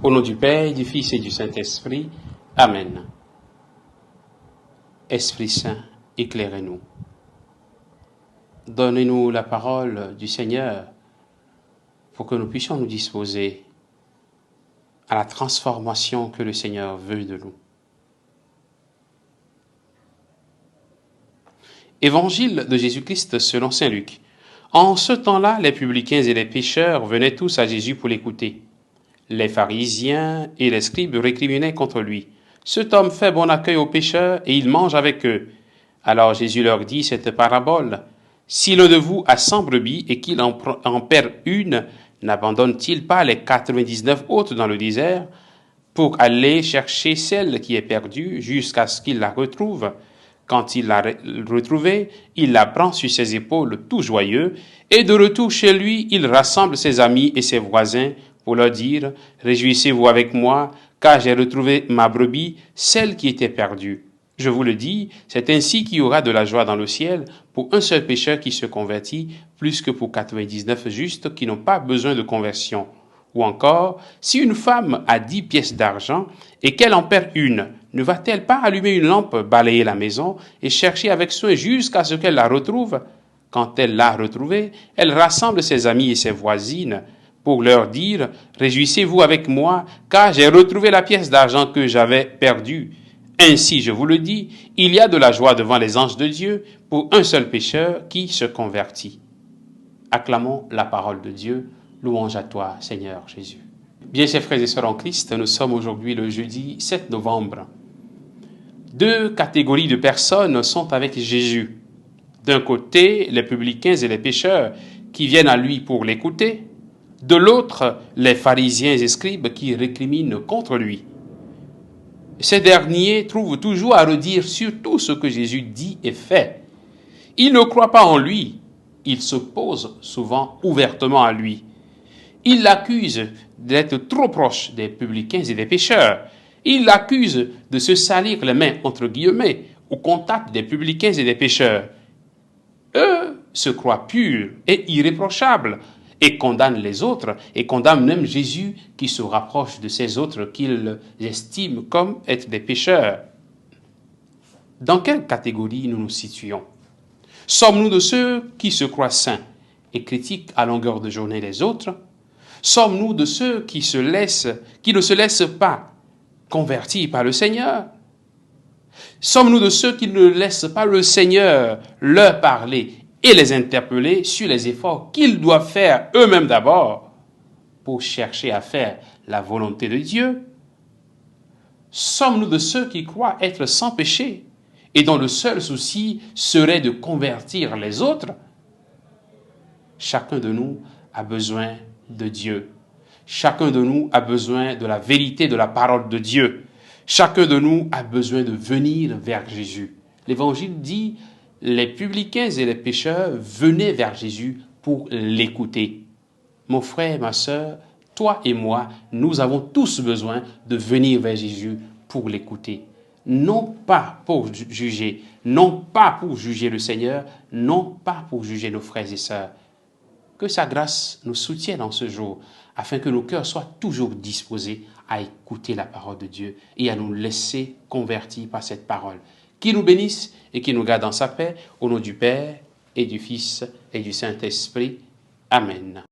Au nom du Père, du Fils et du Saint-Esprit. Amen. Esprit Saint, éclairez-nous. Donnez-nous la parole du Seigneur pour que nous puissions nous disposer à la transformation que le Seigneur veut de nous. Évangile de Jésus-Christ selon saint Luc. En ce temps-là, les publicains et les pécheurs venaient tous à Jésus pour l'écouter. Les pharisiens et les scribes récriminaient contre lui. Cet homme fait bon accueil aux pécheurs et il mange avec eux. Alors Jésus leur dit cette parabole. Si l'un de vous a 100 brebis et qu'il en perd une, n'abandonne-t-il pas les 99 autres dans le désert pour aller chercher celle qui est perdue jusqu'à ce qu'il la retrouve? Quand il l'a retrouvée, il la prend sur ses épaules tout joyeux, et de retour chez lui, il rassemble ses amis et ses voisins pour leur dire « Réjouissez-vous avec moi, car j'ai retrouvé ma brebis, celle qui était perdue. » Je vous le dis, c'est ainsi qu'il y aura de la joie dans le ciel pour un seul pécheur qui se convertit, plus que pour 99 justes qui n'ont pas besoin de conversion. Ou encore, si une femme a 10 pièces d'argent et qu'elle en perd une, ne va-t-elle pas allumer une lampe, balayer la maison et chercher avec soin jusqu'à ce qu'elle la retrouve? Quand elle l'a retrouvée, elle rassemble ses amis et ses voisines pour leur dire « Réjouissez-vous avec moi, car j'ai retrouvé la pièce d'argent que j'avais perdue. » Ainsi, je vous le dis, il y a de la joie devant les anges de Dieu pour un seul pécheur qui se convertit. Acclamons la parole de Dieu. Louange à toi, Seigneur Jésus. Bien, chers frères et sœurs en Christ, nous sommes aujourd'hui le jeudi 7 novembre. Deux catégories de personnes sont avec Jésus. D'un côté, les publicains et les pécheurs qui viennent à lui pour l'écouter. De l'autre, les pharisiens et scribes qui récriminent contre lui. Ces derniers trouvent toujours à redire sur tout ce que Jésus dit et fait. Ils ne croient pas en lui. Ils s'opposent souvent ouvertement à lui. Ils l'accusent d'être trop proche des publicains et des pécheurs. Ils l'accusent de se salir les mains, entre guillemets, au contact des publicains et des pécheurs. Eux se croient purs et irréprochables et condamnent les autres et condamnent même Jésus qui se rapproche de ces autres qu'ils estiment comme être des pécheurs. Dans quelle catégorie nous nous situons? Sommes-nous de ceux qui se croient saints et critiquent à longueur de journée les autres? Sommes-nous de ceux qui ne se laissent pas convertir par le Seigneur? Sommes-nous de ceux qui ne laissent pas le Seigneur leur parler et les interpeller sur les efforts qu'ils doivent faire eux-mêmes d'abord pour chercher à faire la volonté de Dieu? Sommes-nous de ceux qui croient être sans péché et dont le seul souci serait de convertir les autres? Chacun de nous a besoin de Dieu. Chacun de nous a besoin de la vérité de la parole de Dieu. Chacun de nous a besoin de venir vers Jésus. L'Évangile dit, les publicains et les pécheurs venaient vers Jésus pour l'écouter. Mon frère, ma sœur, toi et moi, nous avons tous besoin de venir vers Jésus pour l'écouter. Non pas pour juger, non pas pour juger le Seigneur, non pas pour juger nos frères et sœurs. Que sa grâce nous soutienne en ce jour, afin que nos cœurs soient toujours disposés à écouter la parole de Dieu et à nous laisser convertir par cette parole. Qu'il nous bénisse et qu'il nous garde dans sa paix, au nom du Père et du Fils et du Saint-Esprit. Amen.